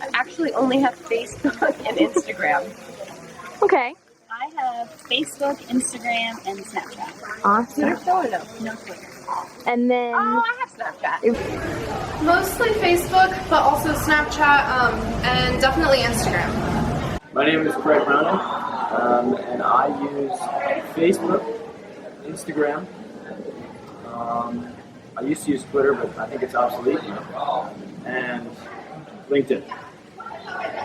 I actually only have Facebook and Instagram. Okay. I have Facebook, Instagram, and Snapchat. Awesome. Twitter still or no? No Twitter. And then Oh, I have Snapchat. Mostly Facebook, but also Snapchat, and definitely Instagram. My name is Craig Browning, and I use Facebook, Instagram. I used to use Twitter, but I think it's obsolete now. And LinkedIn.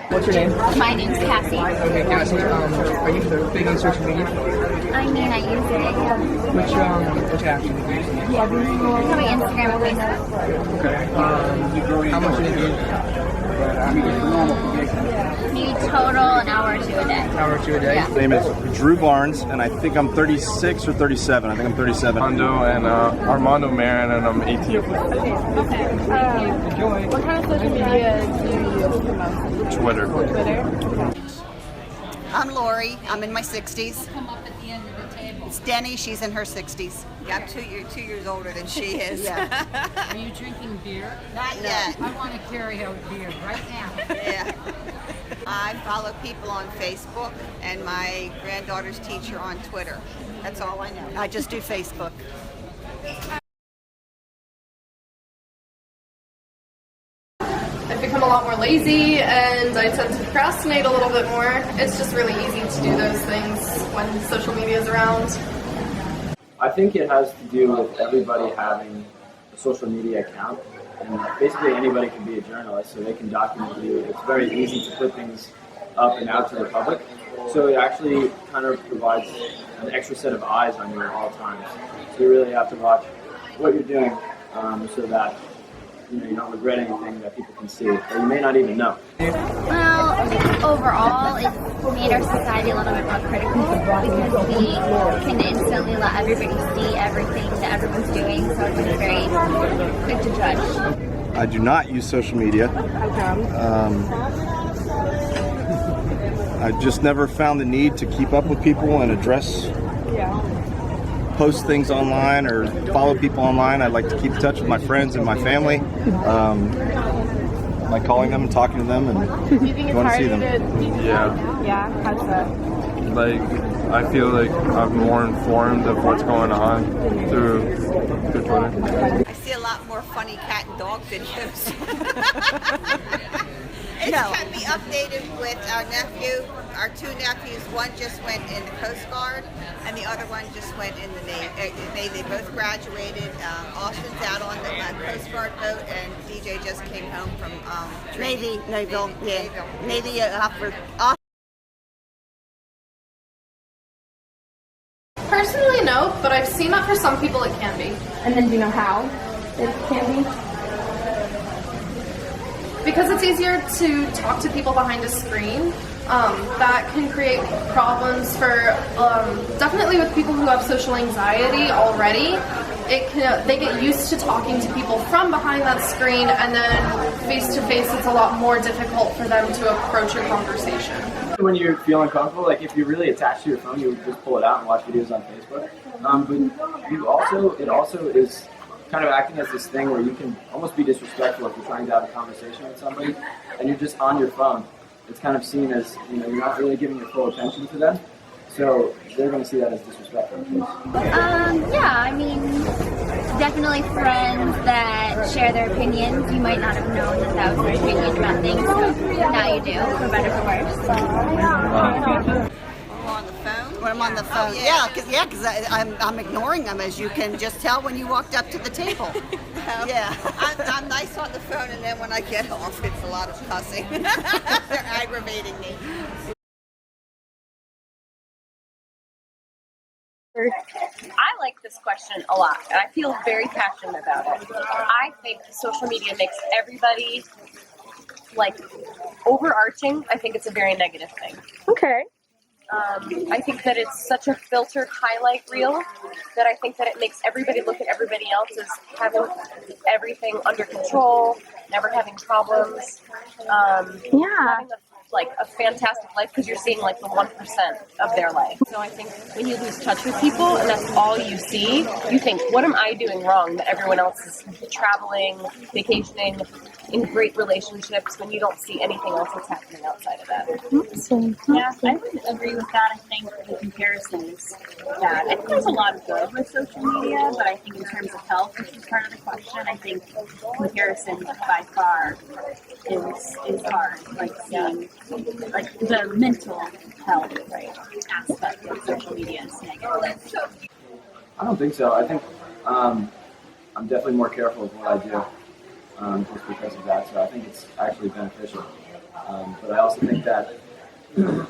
What's your name? My name's Cassie. Okay, Cassie. Are you big on social media? I mean, I use it. Which app do you use? Probably Instagram and Facebook. Okay. How much do you use? Maybe total an hour or two a day. An hour or two a day? Yeah. My name is Drew Barnes, and I think I'm 36 or 37. I think I'm 37. Armando and Armando Marin, and I'm 18. what kind of social media do you use the most? Twitter. I'm Lori. I'm in my 60s. It's Denny. She's in her 60s. Yeah, I'm 2 years older than she is. Yeah. Are you drinking beer? Not yet. I want to carry out beer right now. Yeah. I follow people on Facebook and my granddaughter's teacher on Twitter. That's all I know. I just do Facebook. I've become a lot more lazy and I tend to procrastinate a little bit more. It's just really easy to do those things when social media is around. I think it has to do with everybody having a social media account. And basically anybody can be a journalist, so they can document you. It's very easy to put things up and out to the public. So it actually kind of provides an extra set of eyes on you at all times. So you really have to watch what you're doing so that you don't regret anything that people can see, or you may not even know. Well, overall, it made our society a little bit more critical because we can instantly let everybody see everything that everyone's doing, so it's just very quick to judge. I do not use social media. I just never found the need to keep up with people and post things online or follow people online. I like to keep in touch with my friends and my family. I like calling them and talking to them and Do you think it's want to hard see them. Yeah. Yeah, how's that? Like, I feel like I'm more informed of what's going on through Twitter. I see a lot more funny cat and dog videos. It can be updated with our nephew. Our two nephews, one just went in the Coast Guard, and the other one just went in the Navy. They both graduated. Austin's out on the Coast Guard boat, and DJ just came home from training. Naval. Navy Personally, no, but I've seen that for some people it can be. And then do you know how it can be? Because it's easier to talk to people behind a screen, that can create problems for definitely with people who have social anxiety already. They get used to talking to people from behind that screen, and then face to face it's a lot more difficult for them to approach a conversation. When you feel uncomfortable, like if you're really attached to your phone, you would just pull it out and watch videos on Facebook. But it also is kind of acting as this thing where you can almost be disrespectful if you're trying to have a conversation with somebody and you're just on your phone. It's kind of seen as, you're not really giving your full attention to them. So they're going to see that as disrespectful. Yeah, I mean, definitely friends that share their opinions. You might not have known that was their opinion about things, so now you do, for better or for worse. on the phone. When I'm on the phone, because I'm ignoring them, as you can just tell when you walked up to the table. Yeah, I'm nice on the phone, and then when I get off, it's a lot of cussing. They're aggravating me. I like this question a lot, and I feel very passionate about it. I think social media makes everybody, overarching. I think it's a very negative thing. Okay. I think that it's such a filtered highlight reel that I think that it makes everybody look at everybody else as having everything under control, never having problems. Having like a fantastic life because you're seeing like the 1% of their life. So I think when you lose touch with people and that's all you see, you think, what am I doing wrong that everyone else is traveling, vacationing, in great relationships when you don't see anything else that's happening outside of that? Yeah, I would agree with that. I think the comparison is bad. I think there's a lot of good with social media, but I think in terms of health, which is part of the question, I think comparison by far is hard. Like seeing like the mental health aspect of social media is negative. I don't think so. I think I'm definitely more careful of what I do just because of that. So I think it's actually beneficial. But I also think that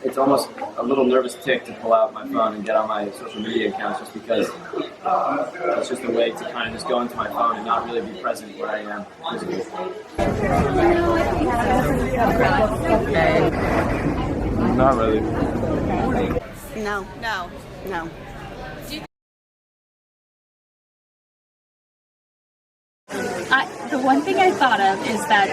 it's almost a little nervous tick to pull out my phone and get on my social media accounts just because it's just a way to kind of just go into my phone and not really be present where I am physically. Not really. No. The one thing I thought of is that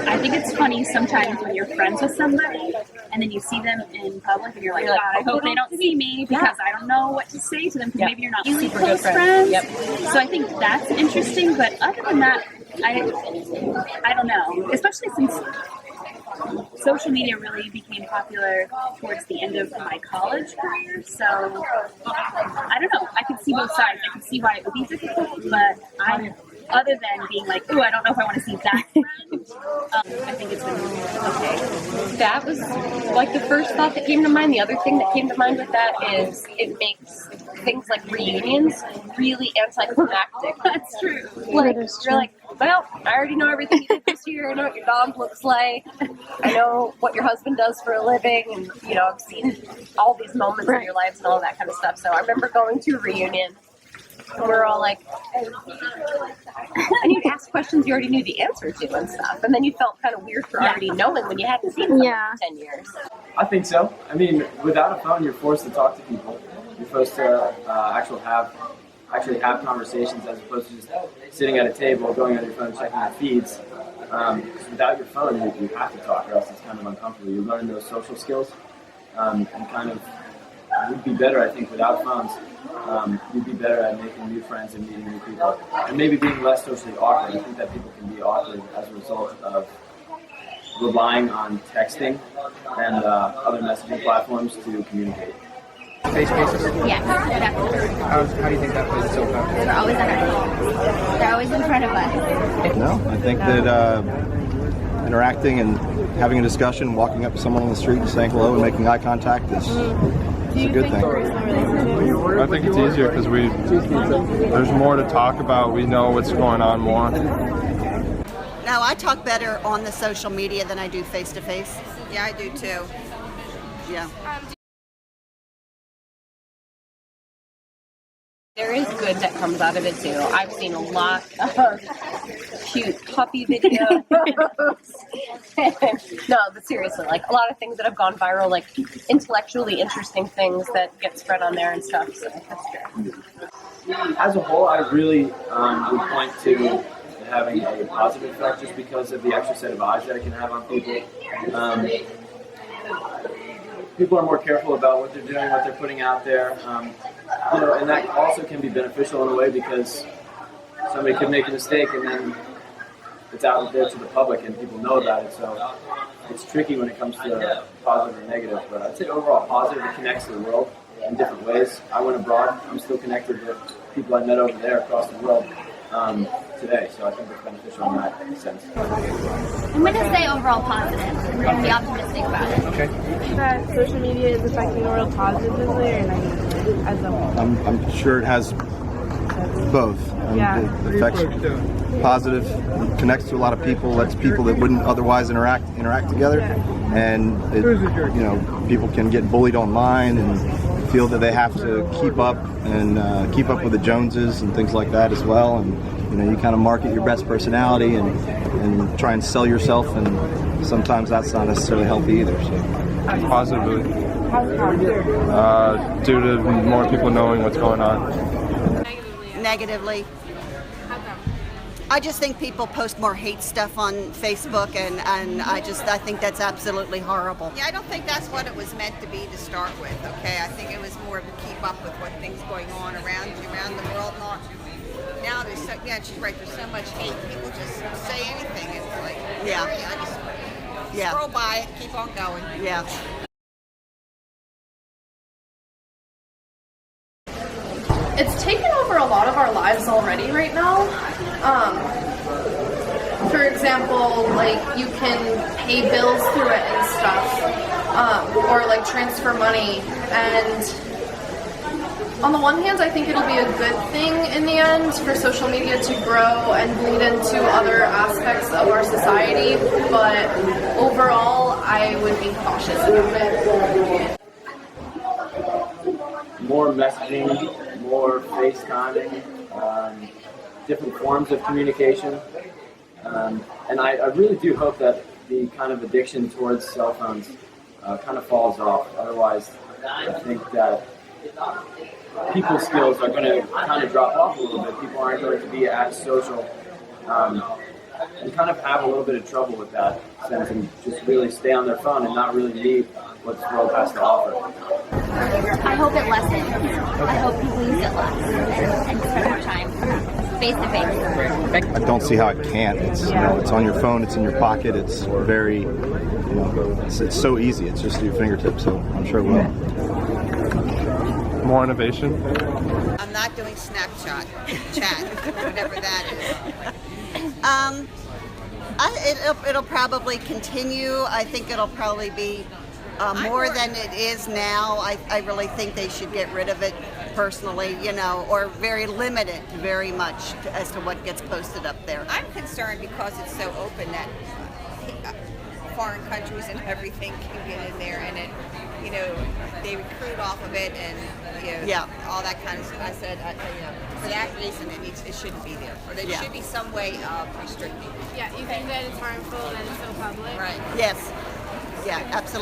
I think it's funny sometimes when you're friends with somebody and then you see them in public and you're like, God, I hope they don't see me because I don't know what to say to them because maybe you're not really close friends. So I think that's interesting, but other than that, I don't know. Especially since social media really became popular towards the end of my college career, so I don't know. I could see both sides. I could see why it would be difficult, but other than being like, ooh, I don't know if I want to see that friend, I think it's been okay. That was like the first thought that came to mind. The other thing that came to mind with that is it makes things like reunions really anticlimactic. That's true. Like, you're like, well, I already know everything you did this year. I know what your dog looks like. I know what your husband does for a living. And, you know, I've seen all these moments in your lives and all that kind of stuff. So I remember going to a reunion. And we're all like, and you'd ask questions you already knew the answer to and stuff. And then you felt kind of weird for already knowing when you hadn't seen them for 10 years. I think so. I mean, without a phone, you're forced to talk to people. You're supposed to actually have conversations as opposed to just sitting at a table, going on your phone, checking your feeds. Because without your phone, you have to talk, or else it's kind of uncomfortable. You learn those social skills, and kind of you'd be better, I think, without phones. You'd be better at making new friends and meeting new people, and maybe being less socially awkward. I think that people can be awkward as a result of relying on texting and other messaging platforms to communicate. Face cases? Yes, definitely. How do you think that plays itself out? They're always on our They're always in front of us. No, I think that interacting and having a discussion, walking up to someone on the street and saying hello and making eye contact is a good thing. I think it's easier because there's more to talk about. We know what's going on more. No, I talk better on the social media than I do face to face. Yeah, I do too. Yeah. There is good that comes out of it too. I've seen a lot of cute puppy videos. No, but seriously, like a lot of things that have gone viral, like intellectually interesting things that get spread on there and stuff. So that's good. As a whole, I really would point to having a positive effect just because of the extra set of eyes that it can have on people. People are more careful about what they're doing, what they're putting out there. You know, and that also can be beneficial in a way because somebody could make a mistake and then it's out there to the public and people know about it. So it's tricky when it comes to positive or negative. But I'd say overall positive. It connects to the world in different ways. I went abroad. I'm still connected with people I met over there across the world today. So I think it's beneficial in that sense. I'm going to say overall positive. I'm going to be optimistic about it. Okay. That social media is affecting the world positively or negatively as a whole? I'm sure it has both. It affects positive, connects to a lot of people, lets people that wouldn't otherwise interact together, and it, you know, people can get bullied online and feel that they have to keep up with the Joneses and things like that as well. And you know, you kind of market your best personality and try and sell yourself, and sometimes that's not necessarily healthy either. So positively, due to more people knowing what's going on. Negatively. I just think people post more hate stuff on Facebook, and I think that's absolutely horrible. Yeah, I don't think that's what it was meant to be to start with, okay? I think it was more to keep up with what things going on around you, around the world. Now there's so, yeah, she's right, there's so much hate. People just say anything and it's like, Yeah. I just Yeah. scroll by it, keep on going. Yeah. It's taken over a lot of our lives already right now. For example, like you can pay bills through it and stuff, or like transfer money. And on the one hand, I think it'll be a good thing in the end for social media to grow and bleed into other aspects of our society. But overall, I would be cautious about it. More messaging, more FaceTiming, different forms of communication. And I really do hope that the kind of addiction towards cell phones kind of falls off. Otherwise, I think that people's skills are going to kind of drop off a little bit. People aren't going to be as social and kind of have a little bit of trouble with that sense and just really stay on their phone and not really need what the world has to offer. I hope it lessens. I hope people use it less and spend more time face to face. I don't see how it can't. It's it's on your phone, it's in your pocket, it's very it's so easy. It's just at your fingertips. So I'm sure it will. More innovation. I'm not doing Snapchat, chat, whatever that is. It'll probably continue. I think it'll probably be more than it is now. I really think they should get rid of it personally, or very limited very much as to what gets posted up there. I'm concerned because it's so open that foreign countries and everything can get in there, and it, they recruit off of it, and all that kind of stuff. I said, for that reason, it shouldn't be there, or there should be some way of restricting it. Yeah, you think that it's harmful and it's so public? Right. Yes. Yeah, absolutely.